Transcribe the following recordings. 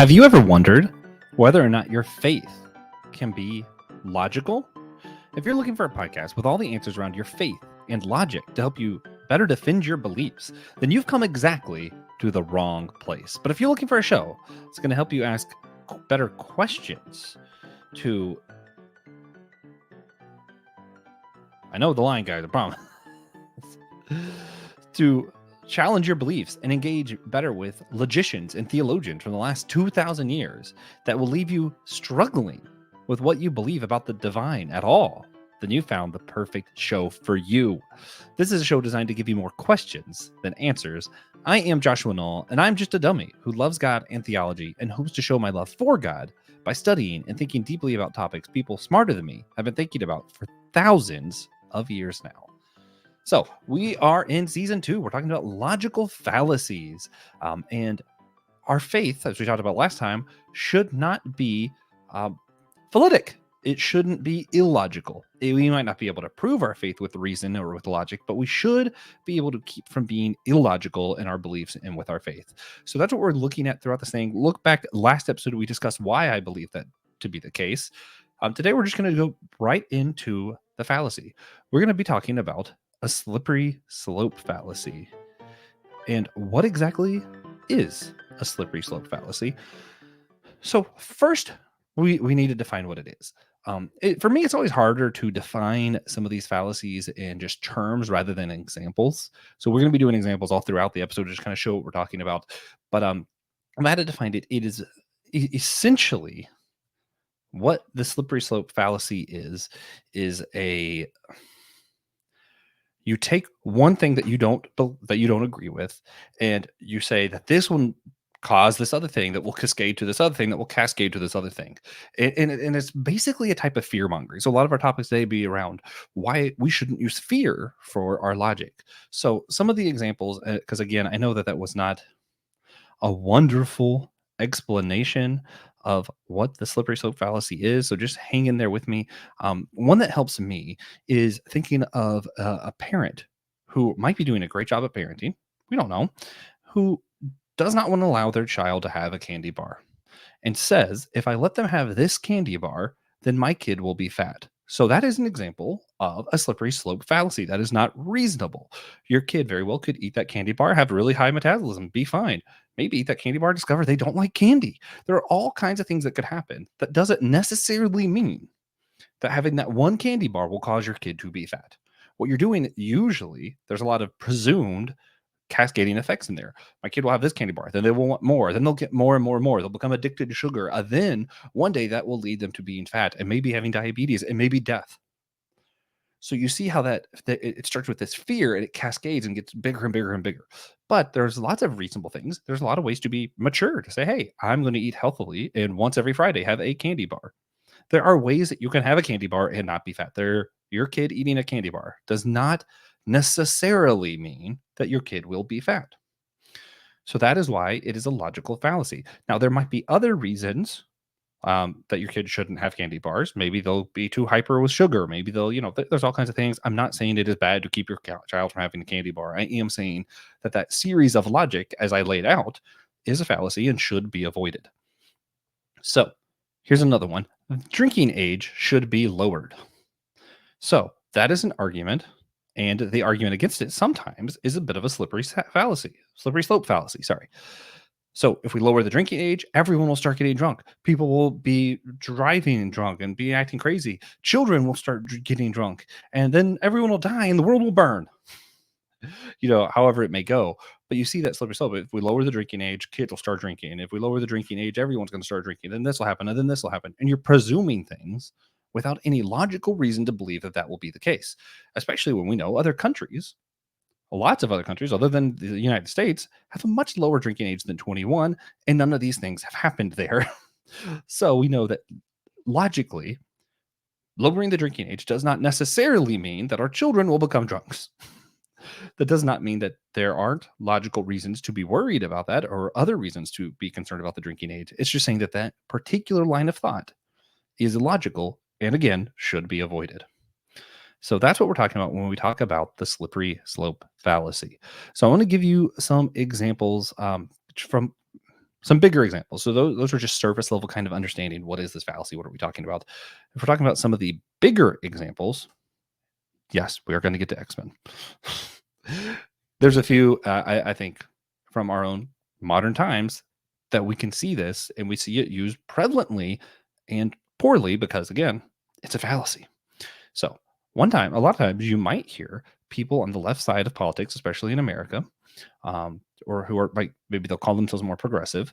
Have you ever wondered whether or not your faith can be logical? If you're looking for a podcast with all the answers around your faith and logic to help you better defend your beliefs, then you've come exactly to the wrong place. But if you're looking for a show that's going to help you ask better questions to, I know the line, guys, I promise, to challenge your beliefs and engage better with logicians and theologians from the last 2,000 years that will leave you struggling with what you believe about the divine at all, then you found the perfect show for you. This is a show designed to give you more questions than answers. I am Joshua Noel, and I'm just a dummy who loves God and theology and hopes to show my love for God by studying and thinking deeply about topics people smarter than me have been thinking about for thousands of years now. So we are in season 2. We're talking about logical fallacies. And our faith, as we talked about last time, should not be phallic. It shouldn't be illogical. We might not be able to prove our faith with reason or with logic, but we should be able to keep from being illogical in our beliefs and with our faith. So that's what we're looking at throughout this thing. Look back, last episode, we discussed why I believe that to be the case. Today, we're just going to go right into the fallacy. We're going to be talking about a slippery slope fallacy. And what exactly is a slippery slope fallacy? So first, we need to define what it is. For me, it's always harder to define some of these fallacies in just terms rather than examples. So we're going to be doing examples all throughout the episode to just kind of show what we're talking about. But I'm glad to define it. It is essentially what the slippery slope fallacy is a you take one thing that you don't agree with, and you say that this will cause this other thing that will cascade to this other thing that will cascade to this other thing, and it's basically a type of fear mongering. So a lot of our topics today be around why we shouldn't use fear for our logic. So some of the examples, because again, I know that was not a wonderful explanation of what the slippery slope fallacy is. So just hang in there with me. One that helps me is thinking of a parent who might be doing a great job at parenting. We don't know, who does not want to allow their child to have a candy bar and says, if I let them have this candy bar, then my kid will be fat. So that is an example of a slippery slope fallacy. That is not reasonable. Your kid very well could eat that candy bar, have really high metabolism, be fine. Maybe eat that candy bar, discover they don't like candy. There are all kinds of things that could happen. That doesn't necessarily mean that having that one candy bar will cause your kid to be fat. What you're doing, usually, there's a lot of presumed cascading effects in there. My kid will have this candy bar, then they will want more, then they'll get more and more and more. They'll become addicted to sugar. Then one day that will lead them to being fat and maybe having diabetes and maybe death. So you see how that it starts with this fear and it cascades and gets bigger and bigger and bigger. But there's lots of reasonable things. There's a lot of ways to be mature, to say, hey, I'm going to eat healthily and once every Friday have a candy bar. There are ways that you can have a candy bar and not be fat. Your kid eating a candy bar does not necessarily mean that your kid will be fat. So that is why it is a logical fallacy. Now, there might be other reasons that your kid shouldn't have candy bars. Maybe they'll be too hyper with sugar. Maybe they'll, there's all kinds of things. I'm not saying it is bad to keep your child from having a candy bar. I am saying that series of logic, as I laid out, is a fallacy and should be avoided. So here's another one. Drinking age should be lowered. So that is an argument, and the argument against it sometimes is a bit of a slippery slope fallacy, sorry. So if we lower the drinking age, everyone will start getting drunk. People will be driving drunk and be acting crazy. Children will start getting drunk, and then everyone will die and the world will burn. However it may go. But you see that slippery slope. If we lower the drinking age, kids will start drinking. If we lower the drinking age, everyone's going to start drinking. Then this will happen, and then this will happen. And you're presuming things without any logical reason to believe that will be the case, especially when we know other countries, lots of other countries other than the United States, have a much lower drinking age than 21, and none of these things have happened there. So we know that logically, lowering the drinking age does not necessarily mean that our children will become drunks. That does not mean that there aren't logical reasons to be worried about that or other reasons to be concerned about the drinking age. It's just saying that particular line of thought is illogical and, again, should be avoided. So that's what we're talking about when we talk about the slippery slope fallacy. So I want to give you some examples from some bigger examples. So those are just surface level kind of understanding. What is this fallacy? What are we talking about? If we're talking about some of the bigger examples, yes, we are going to get to X-Men. There's a few, I think, from our own modern times that we can see this and we see it used prevalently and poorly because, again, it's a fallacy. So, a lot of times you might hear people on the left side of politics, especially in America, or who are like maybe they'll call themselves more progressive,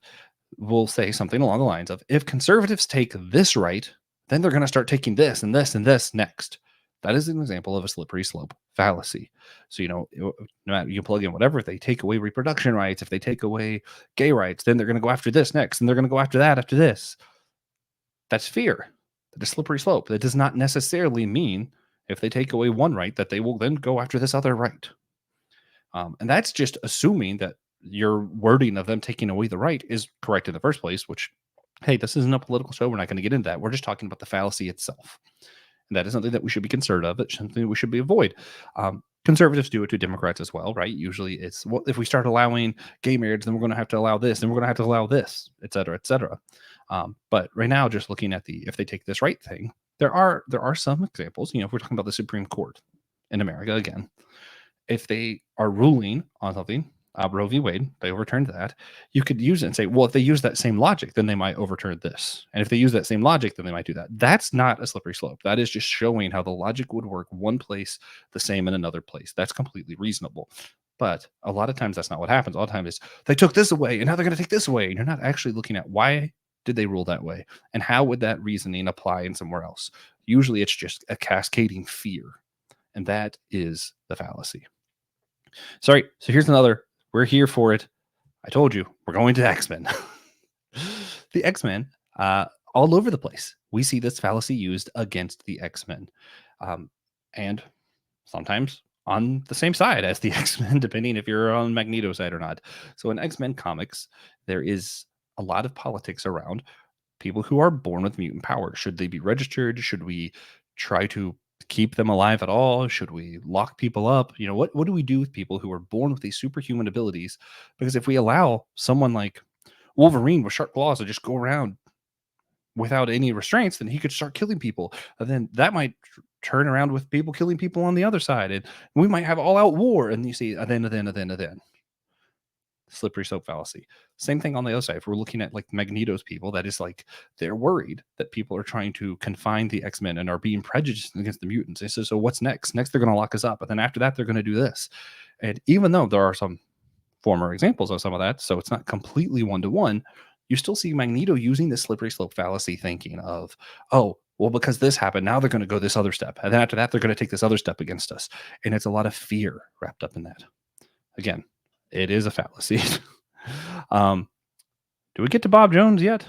will say something along the lines of, if conservatives take this right, then they're going to start taking this and this and this next. That is an example of a slippery slope fallacy. So, no matter you plug in whatever, if they take away reproduction rights, if they take away gay rights, then they're going to go after this next, and they're going to go after that after this. That's fear. That is slippery slope. That does not necessarily mean if they take away one right that they will then go after this other right. And that's just assuming that your wording of them taking away the right is correct in the first place, which, hey, this isn't a political show. We're not going to get into that. We're just talking about the fallacy itself. And that is something that we should be concerned of. It's something that we should be avoid. Conservatives do it to Democrats as well, right? Usually it's, well, if we start allowing gay marriage, then we're going to have to allow this, then we're going to have to allow this, et cetera, et cetera. But right now, just looking at if they take this right thing, there are some examples. If we're talking about the Supreme Court in America again, if they are ruling on something, Roe v. Wade, they overturned that. You could use it and say, well, if they use that same logic, then they might overturn this. And if they use that same logic, then they might do that. That's not a slippery slope. That is just showing how the logic would work one place, the same in another place. That's completely reasonable. But a lot of times that's not what happens. A lot of times is they took this away and now they're going to take this away. And you're not actually looking at why did they rule that way and how would that reasoning apply in somewhere else. Usually it's just a cascading fear. And that is the fallacy. Sorry. So here's another. We're here for it. I told you, we're going to X-Men. The X-Men, all over the place. We see this fallacy used against the X-Men. And sometimes on the same side as the X-Men, depending if you're on Magneto's side or not. So in X-Men comics, there is a lot of politics around people who are born with mutant power. Should they be registered? Should we try to keep them alive at all? Should we lock people up? What do we do with people who are born with these superhuman abilities? Because if we allow someone like Wolverine with sharp claws to just go around without any restraints, then he could start killing people. And then that might turn around with people killing people on the other side. And we might have all out war. And you see, then. Slippery slope fallacy. Same thing on the other side. If we're looking at like Magneto's people, that is like they're worried that people are trying to confine the X-Men and are being prejudiced against the mutants. They say, so what's next? Next, they're going to lock us up. And then after that, they're going to do this. And even though there are some former examples of some of that, so it's not completely one-to-one, you still see Magneto using this slippery slope fallacy thinking of, oh, well, because this happened, now they're going to go this other step. And then after that, they're going to take this other step against us. And it's a lot of fear wrapped up in that. Again, it is a fallacy. Do we get to Bob Jones yet?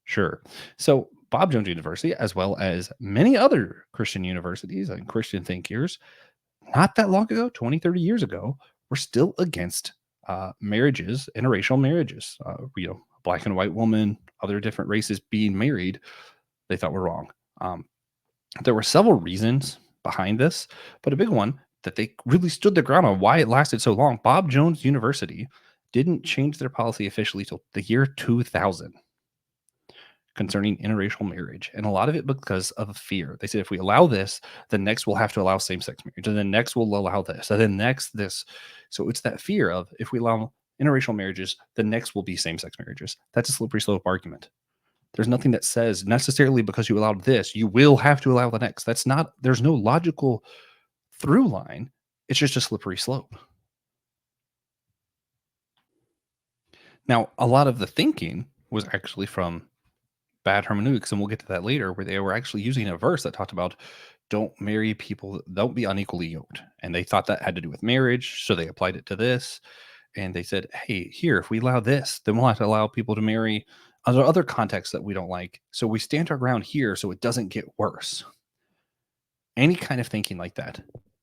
Sure. So Bob Jones University, as well as many other Christian universities and Christian thinkers, not that long ago, 20, 30 years ago, were still against marriages, interracial marriages. Black and white woman, other different races being married, they thought were wrong. There were several reasons behind this, but a big one that they really stood their ground on why it lasted so long. Bob Jones University didn't change their policy officially till the year 2000 concerning interracial marriage. And a lot of it because of fear. They said, if we allow this, then next we'll have to allow same-sex marriage. And then next we'll allow this. And then next this. So it's that fear of, if we allow interracial marriages, the next will be same-sex marriages. That's a slippery slope argument. There's nothing that says necessarily because you allowed this, you will have to allow the next. There's no logical through line. It's just a slippery slope. Now, a lot of the thinking was actually from bad hermeneutics, and we'll get to that later, where they were actually using a verse that talked about don't marry people, don't be unequally yoked. And they thought that had to do with marriage, so they applied it to this. And they said, hey, here, if we allow this, then we'll have to allow people to marry other contexts that we don't like. So we stand our ground here so it doesn't get worse. Any kind of thinking like that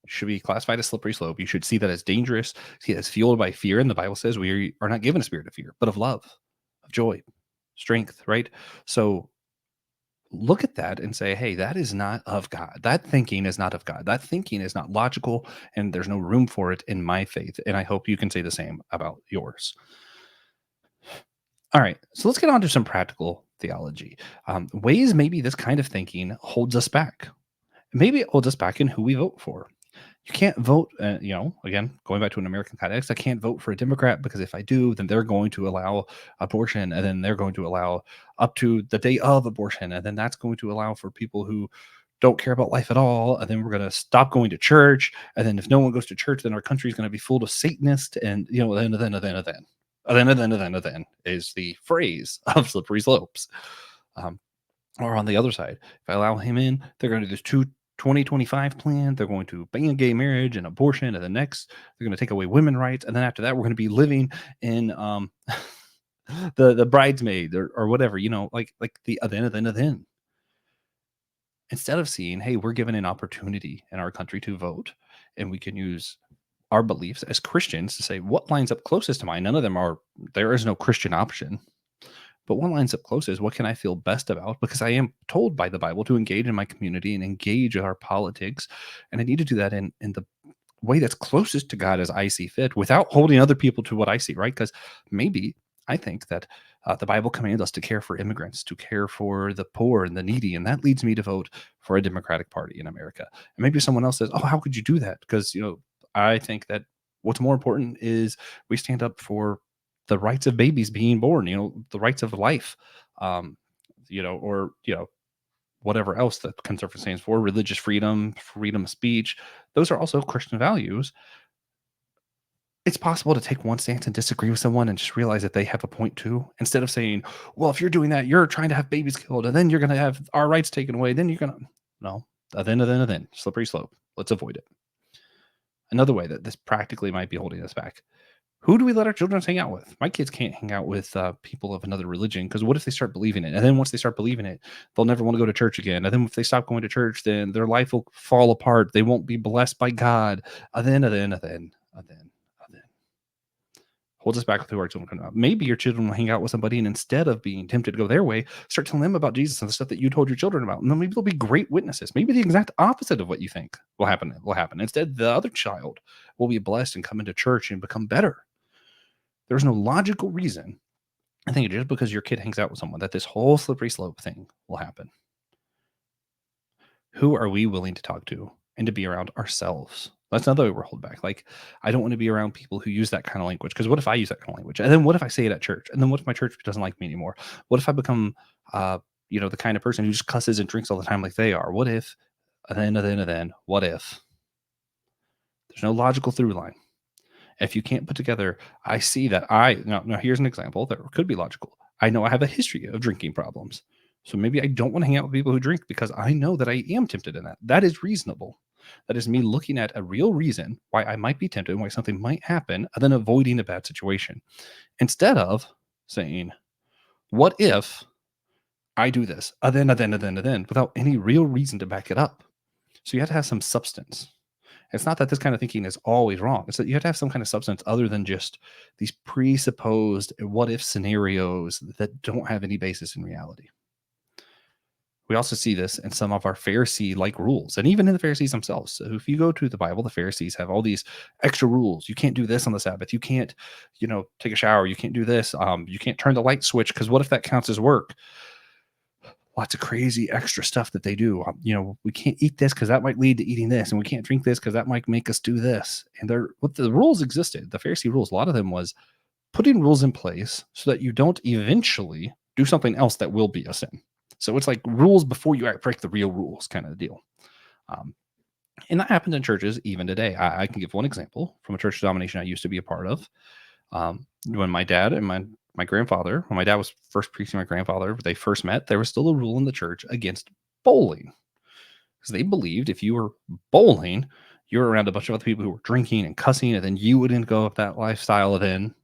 should be classified as slippery slope. You should see that as dangerous, see it as fueled by fear. And the Bible says we are not given a spirit of fear, but of love, of joy, strength, right? So look at that and say, hey, that is not of God. That thinking is not of God. That thinking is not logical, and there's no room for it in my faith. And I hope you can say the same about yours. All right, so let's get on to some practical theology. Ways maybe this kind of thinking holds us back. Maybe it holds us back in who we vote for. You can't vote, again, going back to an American context, I can't vote for a Democrat because if I do, then they're going to allow abortion and then they're going to allow up to the day of abortion. And then that's going to allow for people who don't care about life at all. And then we're going to stop going to church. And then if no one goes to church, then our country is going to be full of Satanists. And, then is the phrase of slippery slopes. Um, or on the other side, if I allow him in, they're going to do this 2025 plan. They're going to ban gay marriage and abortion. And the next, they're going to take away women rights. And then after that, we're going to be living in the bridesmaid or whatever, like the then. Instead of seeing, hey, we're given an opportunity in our country to vote, and we can use our beliefs as Christians to say what lines up closest to mine. None of them are, there is no Christian option. But one lines up closest, what can I feel best about? Because I am told by the Bible to engage in my community and engage in our politics. And I need to do that in the way that's closest to God as I see fit without holding other people to what I see, right? Because maybe I think that the Bible commands us to care for immigrants, to care for the poor and the needy. And that leads me to vote for a Democratic Party in America. And maybe someone else says, oh, how could you do that? Because, I think that what's more important is we stand up for the rights of babies being born, the rights of life, or, whatever else that conservative stands for, religious freedom, freedom of speech. Those are also Christian values. It's possible to take one stance and disagree with someone and just realize that they have a point too. Instead of saying, well, if you're doing that, you're trying to have babies killed and then you're going to have our rights taken away. Then you're going to, no, then, slippery slope. Let's avoid it. Another way that this practically might be holding us back. Who do we let our children hang out with? My kids can't hang out with people of another religion because what if they start believing it? And then once they start believing it, they'll never want to go to church again. And then if they stop going to church, then their life will fall apart. They won't be blessed by God. And then. Holds us back with who our children come out. Maybe your children will hang out with somebody, and instead of being tempted to go their way, start telling them about Jesus and the stuff that you told your children about. And then maybe they'll be great witnesses. Maybe the exact opposite of what you think will happen. Instead, the other child will be blessed and come into church and become better. There's no logical reason, I think, just because your kid hangs out with someone, that this whole slippery slope thing will happen. Who are we willing to talk to and to be around ourselves? That's another way we're held back. Like, I don't want to be around people who use that kind of language. Because what if I use that kind of language? And then what if I say it at church? And then what if my church doesn't like me anymore? What if I become, the kind of person who just cusses and drinks all the time like they are? What if, and then, what if? There's no logical through line. If you can't put together, I see that now here's an example that could be logical. I know I have a history of drinking problems. So maybe I don't want to hang out with people who drink because I know that I am tempted in that. That is reasonable. That is me looking at a real reason why I might be tempted, why something might happen, and then avoiding a bad situation. Instead of saying, what if I do this? And then, without any real reason to back it up. So you have to have some substance. It's not that this kind of thinking is always wrong. It's that you have to have some kind of substance other than just these presupposed what if scenarios that don't have any basis in reality. We also see this in some of our Pharisee-like rules, and even in the Pharisees themselves. So if you go to the Bible, the Pharisees have all these extra rules. You can't do this on the Sabbath. You can't, take a shower. You can't do this. You can't turn the light switch because what if that counts as work? Lots of crazy extra stuff that they do. We can't eat this because that might lead to eating this, and we can't drink this because that might make us do this. And what the rules existed, the Pharisee rules, a lot of them was putting rules in place so that you don't eventually do something else that will be a sin. So it's like rules before you break the real rules kind of deal. And that happens in churches even today. I can give one example from a church denomination I used to be a part of. When my dad and my grandfather, when my dad was first preaching my grandfather, they first met, there was still a rule in the church against bowling. Because they believed if you were bowling, you were around a bunch of other people who were drinking and cussing, and then you wouldn't go with that lifestyle. Then.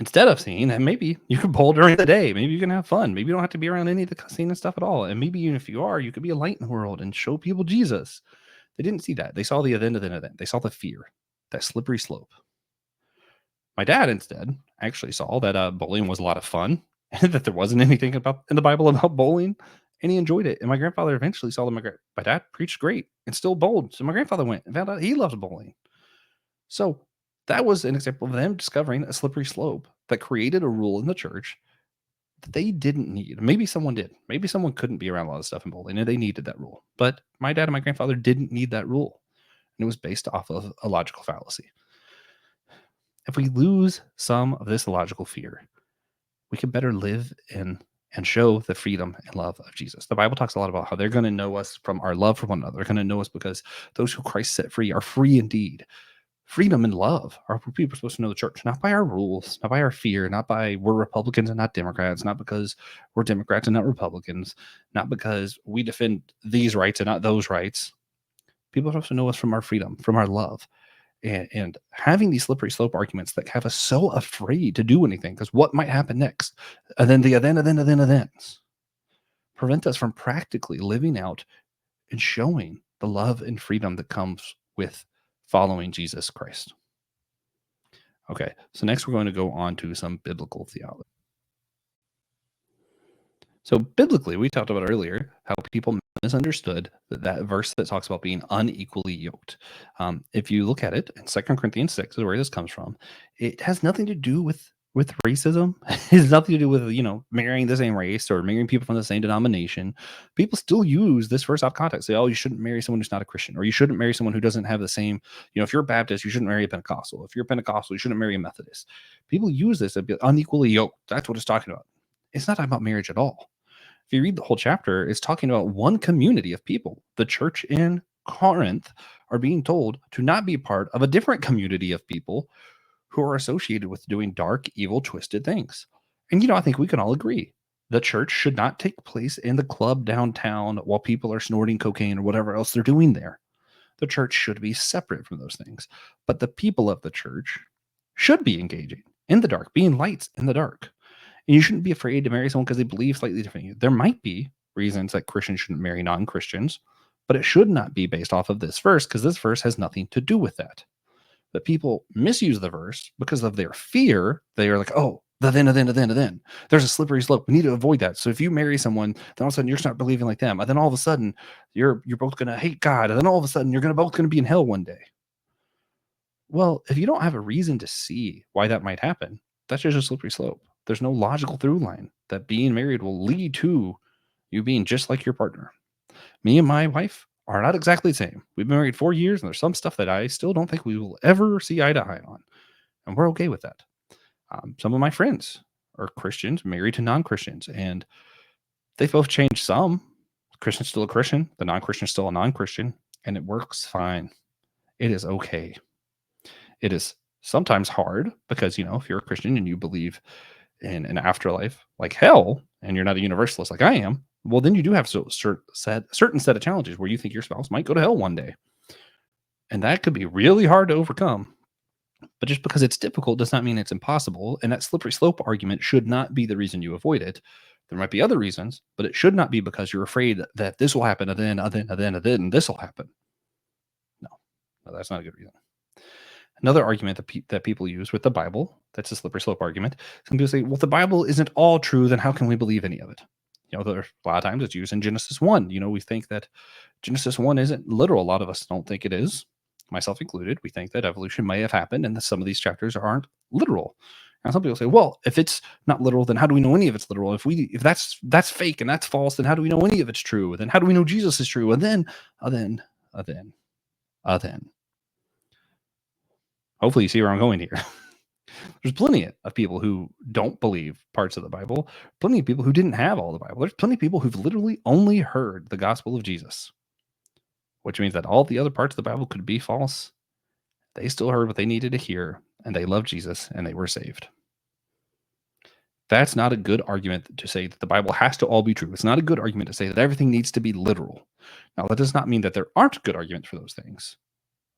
Instead of seeing that maybe you can bowl during the day, maybe you can have fun, maybe you don't have to be around any of the cussing and stuff at all, and maybe even if you are, you could be a light in the world and show people Jesus. They didn't see that. They saw the event. They saw the fear, that slippery slope. My dad instead actually saw that bowling was a lot of fun and that there wasn't anything in the Bible about bowling, and he enjoyed it. And my grandfather eventually saw that my dad preached great and still bowled. So my grandfather went and found out he loved bowling. So That was an example of them discovering a slippery slope that created a rule in the church that they didn't need. Maybe someone did. Maybe someone couldn't be around a lot of stuff in Poland and they needed that rule. But my dad and my grandfather didn't need that rule. And it was based off of a logical fallacy. If we lose some of this logical fear, we can better live in and show the freedom and love of Jesus. The Bible talks a lot about how they're going to know us from our love for one another. They're going to know us because those who Christ set free are free indeed. Freedom and love are people are supposed to know the church, not by our rules, not by our fear, not by we're Republicans and not Democrats, not because we're Democrats and not Republicans, not because we defend these rights and not those rights. People are supposed to know us from our freedom, from our love. And having these slippery slope arguments that have us so afraid to do anything because what might happen next, and then thens prevent us from practically living out and showing the love and freedom that comes with following Jesus Christ. Okay, so next we're going to go on to some biblical theology. So biblically, we talked about earlier how people misunderstood that verse that talks about being unequally yoked. If you look at it in 2 Corinthians 6 is where this comes from. It has nothing to do with racism. It has nothing to do with marrying the same race or marrying people from the same denomination. People still use this verse out of context. Say, oh, you shouldn't marry someone who's not a Christian, or you shouldn't marry someone who doesn't have the same. If you're a Baptist, you shouldn't marry a Pentecostal. If you're Pentecostal, you shouldn't marry a Methodist. People use this as unequally yoked. That's what it's talking about. It's not talking about marriage at all. If you read the whole chapter, it's talking about one community of people. The church in Corinth are being told to not be part of a different community of people who are associated with doing dark, evil, twisted things. And, I think we can all agree the church should not take place in the club downtown while people are snorting cocaine or whatever else they're doing there. The church should be separate from those things. But the people of the church should be engaging in the dark, being lights in the dark. And you shouldn't be afraid to marry someone because they believe slightly differently. There might be reasons that Christians shouldn't marry non-Christians, but it should not be based off of this verse because this verse has nothing to do with that. But people misuse the verse because of their fear. They are like, oh, then. There's a slippery slope. We need to avoid that. So if you marry someone, then all of a sudden you're not believing like them. And then all of a sudden you're both going to hate God. And then all of a sudden you're both going to be in hell one day. Well, if you don't have a reason to see why that might happen, that's just a slippery slope. There's no logical through line that being married will lead to you being just like your partner. Me and my wife are not exactly the same. We've been married 4 years, and there's some stuff that I still don't think we will ever see eye to eye on. And we're okay with that. Some of my friends are Christians married to non-Christians, and they've both changed some. Christian's still a Christian. The non-Christian's still a non-Christian, and it works fine. It is okay. It is sometimes hard because, if you're a Christian and you believe in an afterlife like hell, and you're not a universalist like I am, well, then you do have a certain set of challenges where you think your spouse might go to hell one day. And that could be really hard to overcome. But just because it's difficult does not mean it's impossible. And that slippery slope argument should not be the reason you avoid it. There might be other reasons, but it should not be because you're afraid that this will happen and then this will happen. No, that's not a good reason. Another argument that people use with the Bible, that's a slippery slope argument. Some people say, well, if the Bible isn't all true, then how can we believe any of it? There's a lot of times it's used in Genesis 1. We think that Genesis 1 isn't literal. A lot of us don't think it is, myself included. We think that evolution may have happened and that some of these chapters aren't literal. Now, some people say, well, if it's not literal, then how do we know any of it's literal? If that's fake and that's false, then how do we know any of it's true? Then how do we know Jesus is true? And then. Hopefully you see where I'm going here. There's plenty of people who don't believe parts of the Bible, plenty of people who didn't have all the Bible. There's plenty of people who've literally only heard the gospel of Jesus, which means that all the other parts of the Bible could be false. They still heard what they needed to hear, and they loved Jesus, and they were saved. That's not a good argument to say that the Bible has to all be true. It's not a good argument to say that everything needs to be literal. Now, that does not mean that there aren't good arguments for those things,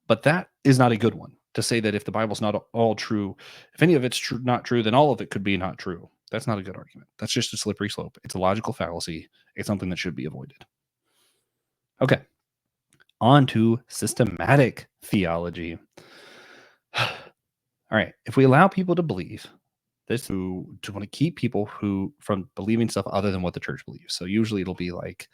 but that is not a good one. To say that if the Bible's not all true, if any of it's not true, then all of it could be not true. That's not a good argument. That's just a slippery slope. It's a logical fallacy. It's something that should be avoided. Okay. On to systematic theology. All right. If we allow people to believe this, to want to keep people from believing stuff other than what the church believes. So usually it'll be like,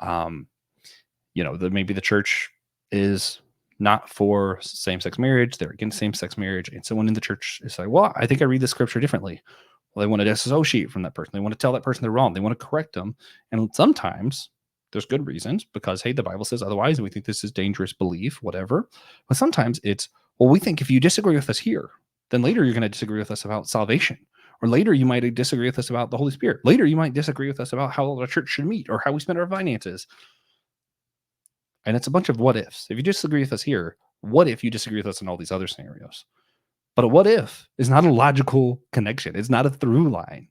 maybe the church is not for same-sex marriage. They're against same-sex marriage. And someone in the church is like, well, I think I read the scripture differently. Well, they want to disassociate from that person. They want to tell that person they're wrong. They want to correct them. And sometimes there's good reasons because, hey, the Bible says otherwise, and we think this is dangerous belief, whatever. But sometimes it's, well, we think if you disagree with us here, then later you're going to disagree with us about salvation. Or later you might disagree with us about the Holy Spirit. Later you might disagree with us about how the church should meet or how we spend our finances. And it's a bunch of what ifs. If you disagree with us here, what if you disagree with us in all these other scenarios? But a what if is not a logical connection. It's not a through line.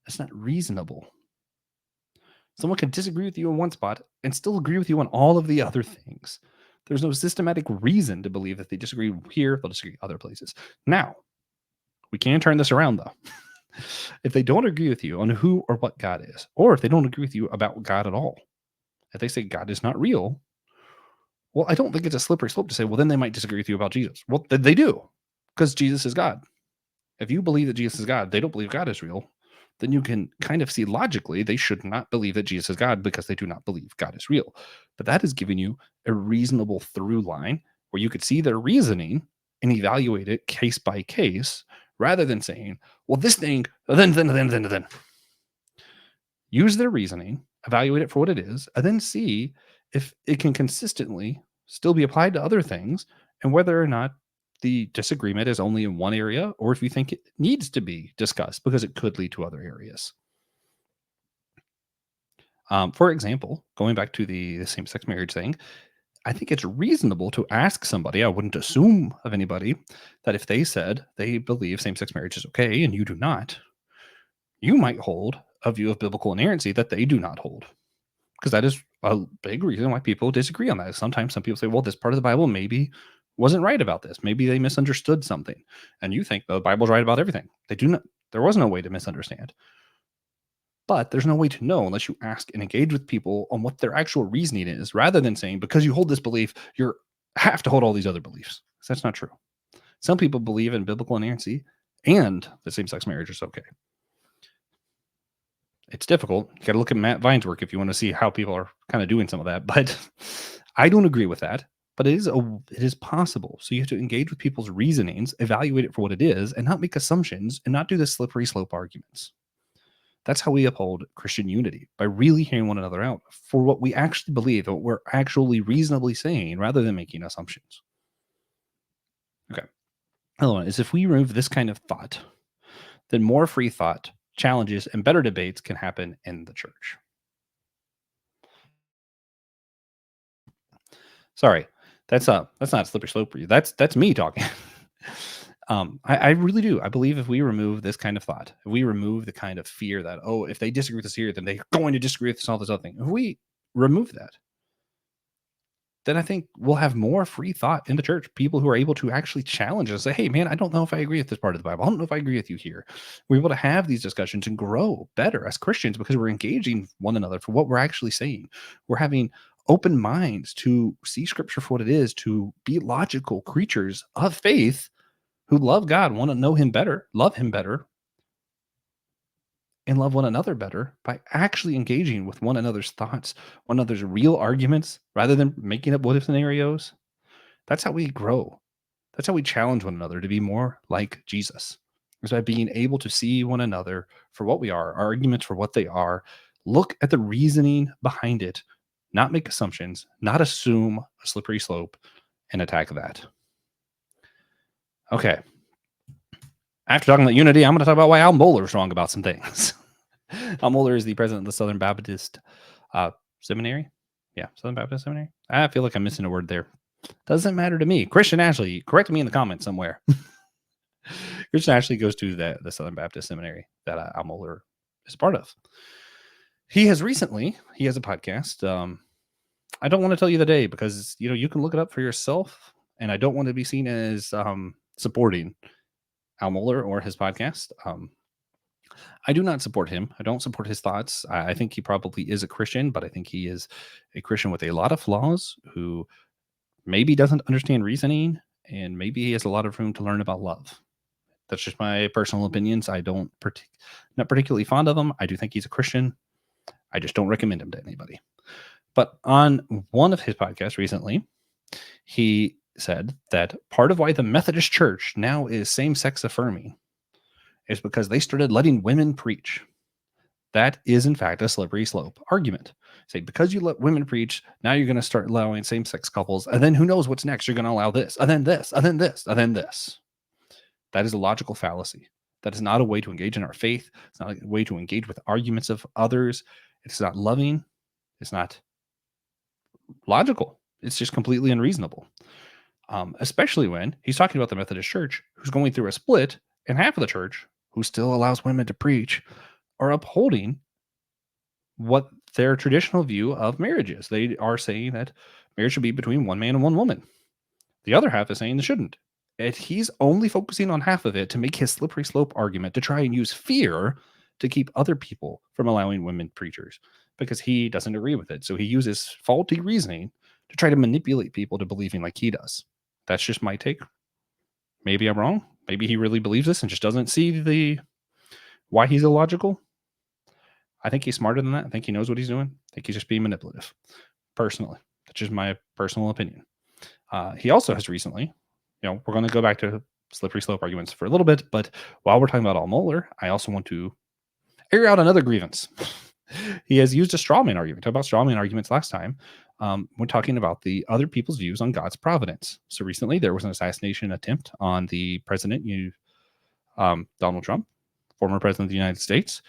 It's not reasonable. Someone can disagree with you in one spot and still agree with you on all of the other things. There's no systematic reason to believe that they disagree here, they'll disagree other places. Now, we can turn this around though. If they don't agree with you on who or what God is, or if they don't agree with you about God at all, if they say God is not real, well, I don't think it's a slippery slope to say, well, then they might disagree with you about Jesus. Well, they do, because Jesus is God. If you believe that Jesus is God, they don't believe God is real, then you can kind of see logically they should not believe that Jesus is God because they do not believe God is real. But that is giving you a reasonable through line where you could see their reasoning and evaluate it case by case rather than saying, well, this thing, then. Use their reasoning, evaluate it for what it is, and then see if it can consistently still be applied to other things and whether or not the disagreement is only in one area or if you think it needs to be discussed because it could lead to other areas. For example, going back to the same-sex marriage thing, I think it's reasonable to ask somebody, I wouldn't assume of anybody, that if they said they believe same-sex marriage is okay and you do not, you might hold a view of biblical inerrancy that they do not hold. Because that is a big reason why people disagree on that. Sometimes some people say, well, this part of the Bible maybe wasn't right about this. Maybe they misunderstood something. And you think the Bible's right about everything. They do not, there was no way to misunderstand. But there's no way to know unless you ask and engage with people on what their actual reasoning is, rather than saying, because you hold this belief, you have to hold all these other beliefs. That's not true. Some people believe in biblical inerrancy and that same-sex marriage is okay. It's difficult. You got to look at Matt Vine's work if you want to see how people are kind of doing some of that. But I don't agree with that. But it is possible. So you have to engage with people's reasonings, evaluate it for what it is, and not make assumptions and not do the slippery slope arguments. That's how we uphold Christian unity, by really hearing one another out for what we actually believe, what we're actually reasonably saying, rather than making assumptions. Okay. Another one is, if we remove this kind of thought, then more free thought, challenges, and better debates can happen in the church. Sorry, that's not a slippery slope for you. That's me talking. I really do. I believe if we remove this kind of thought, if we remove the kind of fear that, oh, if they disagree with us here, then they're going to disagree with us all this other thing. If we remove that, then I think we'll have more free thought in the church. People who are able to actually challenge us, say, hey, man, I don't know if I agree with this part of the Bible. I don't know if I agree with you here. We're able to have these discussions and grow better as Christians because we're engaging one another for what we're actually saying. We're having open minds to see scripture for what it is, to be logical creatures of faith who love God, want to know him better, love him better, and love one another better by actually engaging with one another's thoughts, one another's real arguments, rather than making up what if scenarios. That's how we grow. That's how we challenge one another to be more like Jesus. Is by being able to see one another for what we are, our arguments for what they are, look at the reasoning behind it, not make assumptions, not assume a slippery slope, and attack that. Okay. After talking about unity, I'm going to talk about why Al Mohler is wrong about some things. Al Mohler is the president of the Southern Baptist Seminary. Yeah, Southern Baptist Seminary. I feel like I'm missing a word there. Doesn't matter to me. Christian Ashley, correct me in the comments somewhere. Christian Ashley goes to the Southern Baptist Seminary that Al Mohler is part of. He has a podcast. I don't want to tell you the day because you can look it up for yourself, and I don't want to be seen as supporting Al Mohler or his podcast. I do not support him. I don't support his thoughts. I think he probably is a Christian, but I think he is a Christian with a lot of flaws who maybe doesn't understand reasoning, and maybe he has a lot of room to learn about love. That's just my personal opinions. I don't not particularly fond of him. I do think he's a Christian. I just don't recommend him to anybody. But on one of his podcasts recently, He said that part of why the Methodist Church now is same sex affirming is because they started letting women preach. That is, in fact, a slippery slope argument. Say, because you let women preach, now you're going to start allowing same sex couples. And then who knows what's next? You're going to allow this, and then this, and then this, and then this. That is a logical fallacy. That is not a way to engage in our faith. It's not a way to engage with arguments of others. It's not loving. It's not logical. It's just completely unreasonable. Especially when he's talking about the Methodist Church, who's going through a split, and half of the church, who still allows women to preach, are upholding what their traditional view of marriage is. They are saying that marriage should be between one man and one woman. The other half is saying it shouldn't. And he's only focusing on half of it to make his slippery slope argument to try and use fear to keep other people from allowing women preachers because he doesn't agree with it. So he uses faulty reasoning to try to manipulate people to believing like he does. That's just my take. Maybe I'm wrong. Maybe he really believes this and just doesn't see the why he's illogical. I think he's smarter than that. I think he knows what he's doing. I think he's just being manipulative. Personally, that's just my personal opinion. He also has recently, we're going to go back to slippery slope arguments for a little bit, but while we're talking about Mohler, I also want to air out another grievance. He has used a straw man argument. Talked about straw man arguments last time. When talking about the other people's views on God's providence. So recently there was an assassination attempt on the president, Donald Trump, former president of the United States.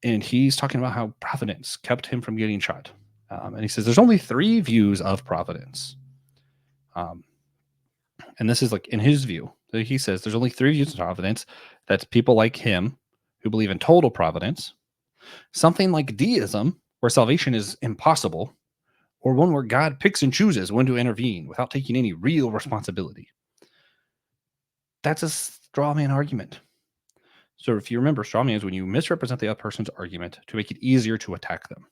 And he's talking about how providence kept him from getting shot. And he says there's only 3 views of providence. And this is like in his view. He says there's only 3 views of providence. That's people like him who believe in total providence, something like deism, where salvation is impossible, or one where God picks and chooses when to intervene without taking any real responsibility. That's a straw man argument. So if you remember, straw man is when you misrepresent the other person's argument to make it easier to attack them.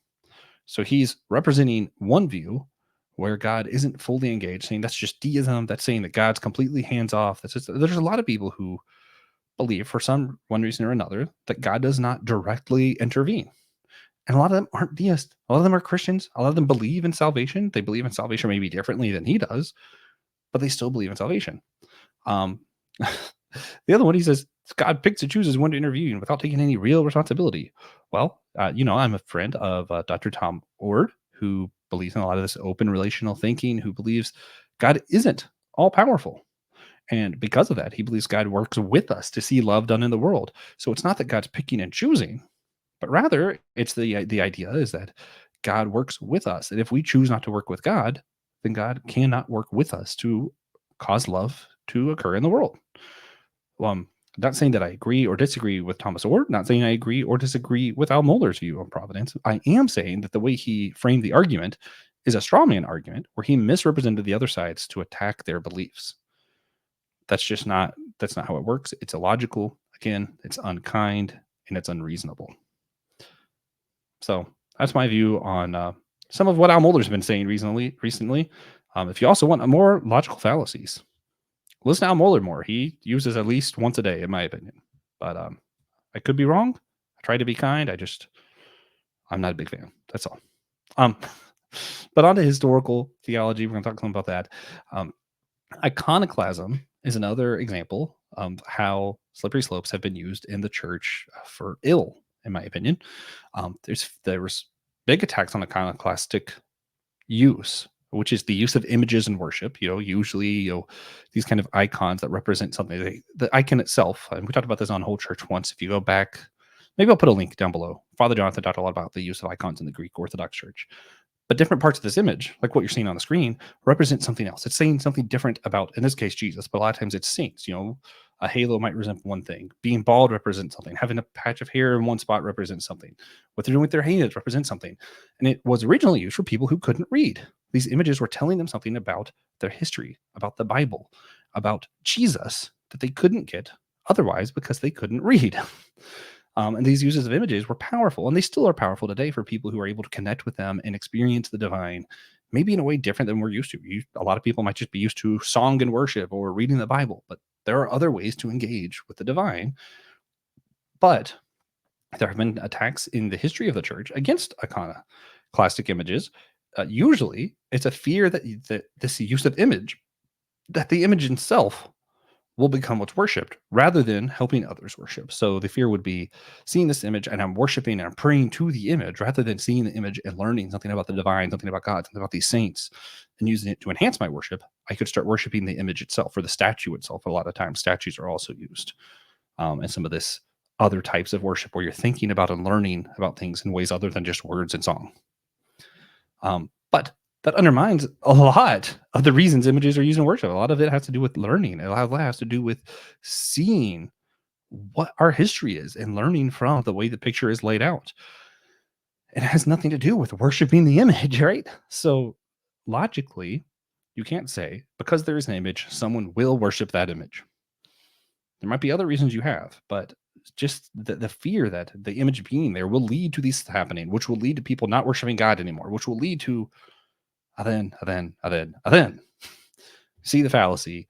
So he's representing one view where God isn't fully engaged, saying that's just deism. That's saying that God's completely hands off. There's a lot of people who believe, for one reason or another, that God does not directly intervene. And a lot of them aren't deists. A lot of them are Christians. A lot of them believe in salvation. They believe in salvation maybe differently than he does, but they still believe in salvation. The other one, he says, God picks and chooses when to intervene without taking any real responsibility. Well, I'm a friend of Dr. Tom Ord, who believes in a lot of this open relational thinking, who believes God isn't all powerful. And because of that, he believes God works with us to see love done in the world. So it's not that God's picking and choosing, but rather it's the idea is that God works with us. And if we choose not to work with God, then God cannot work with us to cause love to occur in the world. Not saying that I agree or disagree with Thomas Ord, not saying I agree or disagree with Al Mohler's view on providence. I am saying that the way he framed the argument is a straw man argument where he misrepresented the other sides to attack their beliefs. That's not how it works. It's illogical. Again, it's unkind and it's unreasonable. So that's my view on some of what Al Mohler's been saying recently. If you also want more logical fallacies, listen to Al Mohler more. He uses at least once a day, in my opinion. But I could be wrong. I try to be kind. I'm not a big fan. That's all. But on to historical theology. We're going to talk some about that. Iconoclasm is another example of how slippery slopes have been used in the church for ill, in my opinion. There was big attacks on iconoclastic use, which is the use of images in worship. Usually, these kind of icons that represent something. The icon itself, and we talked about this on Whole Church once. If you go back, maybe I'll put a link down below. Father Jonathan talked a lot about the use of icons in the Greek Orthodox Church. But different parts of this image, like what you're seeing on the screen, represent something else. It's saying something different about, in this case, Jesus, but a lot of times it's saints. A halo might represent one thing. Being bald represents something. Having a patch of hair in one spot represents something. What they're doing with their hands represents something. And it was originally used for people who couldn't read. These images were telling them something about their history, about the Bible, about Jesus that they couldn't get otherwise because they couldn't read. And these uses of images were powerful, and they still are powerful today for people who are able to connect with them and experience the divine, maybe in a way different than we're used to. A lot of people might just be used to song and worship or reading the Bible, but there are other ways to engage with the divine. But there have been attacks in the history of the church against iconoclastic images, Usually, it's a fear that this use of image, that the image itself will become what's worshipped rather than helping others worship. So the fear would be seeing this image and I'm worshiping and I'm praying to the image rather than seeing the image and learning something about the divine, something about God, something about these saints and using it to enhance my worship. I could start worshiping the image itself or the statue itself. A lot of times, statues are also used. And some of this other types of worship where you're thinking about and learning about things in ways other than just words and song. But that undermines a lot of the reasons images are used in worship. A lot of it has to do with learning. A lot of it has to do with seeing what our history is and learning from the way the picture is laid out. It has nothing to do with worshiping the image, right? So logically, you can't say because there is an image, someone will worship that image. There might be other reasons you have, but just the fear that the image being there will lead to these happening, which will lead to people not worshiping God anymore, which will lead to then. See the fallacy.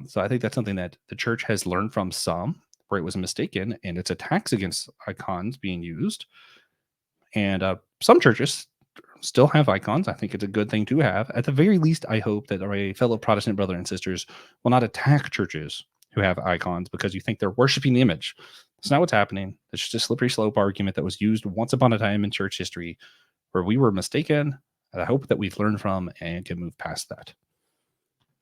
So I think that's something that the church has learned from some, where it was mistaken, and its attacks against icons being used. And some churches still have icons. I think it's a good thing to have. At the very least, I hope that our fellow Protestant brother and sisters will not attack churches who have icons because you think they're worshiping the image. It's not what's happening. It's just a slippery slope argument that was used once upon a time in church history where we were mistaken. And I hope that we've learned from and can move past that.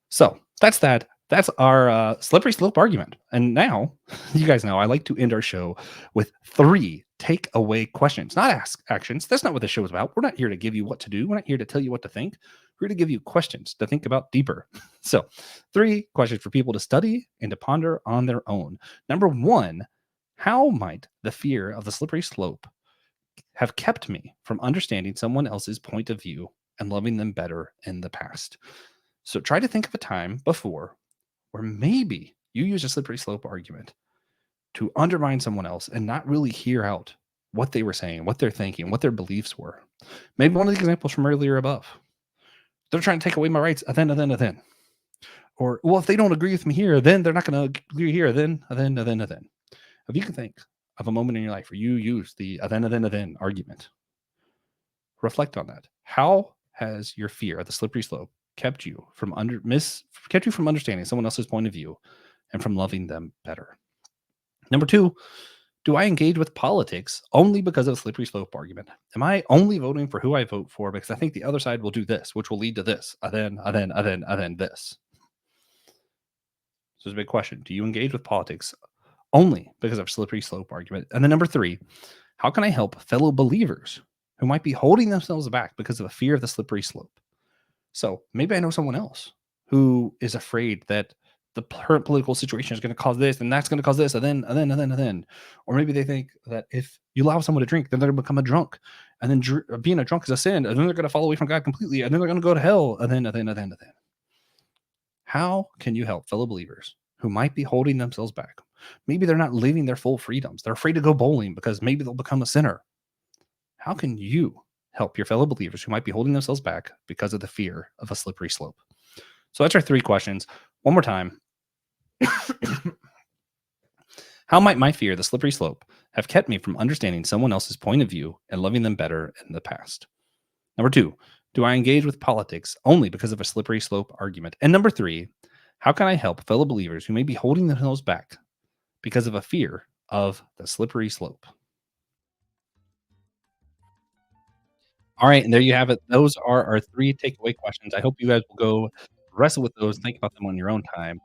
So that's that. That's our slippery slope argument. And now, you guys know I like to end our show with 3 takeaway questions, not ask actions. That's not what the show is about. We're not here to give you what to do. We're not here to tell you what to think. We're here to give you questions to think about deeper. So, 3 questions for people to study and to ponder on their own. Number 1, how might the fear of the slippery slope have kept me from understanding someone else's point of view and loving them better in the past? So try to think of a time before where maybe you use a slippery slope argument to undermine someone else and not really hear out what they were saying, what they're thinking, what their beliefs were. Maybe one of the examples from earlier above. They're trying to take away my rights, then. Or, well, if they don't agree with me here, then they're not going to agree here, then. If you can think of a moment in your life where you use the then argument, reflect on that. How has your fear of the slippery slope kept you from understanding someone else's point of view and from loving them better? Number 2, do I engage with politics only because of a slippery slope argument? Am I only voting for who I vote for because I think the other side will do this, which will lead to this, then this? So it's a big question. Do you engage with politics only because of a slippery slope argument? And then number 3, how can I help fellow believers who might be holding themselves back because of a fear of the slippery slope? So maybe I know someone else who is afraid that the current political situation is going to cause this and that's going to cause this, and then. Or maybe they think that if you allow someone to drink, then they're going to become a drunk. And then being a drunk is a sin. And then they're going to fall away from God completely. And then they're going to go to hell. And then. How can you help fellow believers who might be holding themselves back? Maybe they're not living their full freedoms. They're afraid to go bowling because maybe they'll become a sinner. How can you help your fellow believers who might be holding themselves back because of the fear of a slippery slope? So that's our 3 questions. One more time. How might my fear of the slippery slope have kept me from understanding someone else's point of view and loving them better in the past? Number 2, do I engage with politics only because of a slippery slope argument? And number 3, how can I help fellow believers who may be holding themselves back because of a fear of the slippery slope? All right, and there you have it. Those are our 3 takeaway questions. I hope you guys will go wrestle with those, think about them on your own time.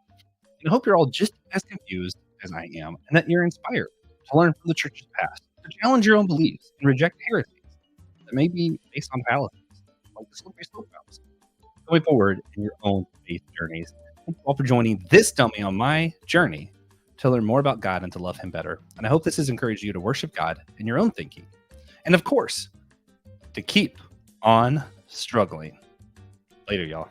And I hope you're all just as confused as I am, and that you're inspired to learn from the church's past, to challenge your own beliefs and reject heresies that may be based on fallacies, like the slippery slope fallacy, going forward in your own faith journeys. Thank you all for joining this dummy on my journey to learn more about God and to love Him better. And I hope this has encouraged you to worship God in your own thinking. And of course, to keep on struggling. Later, y'all.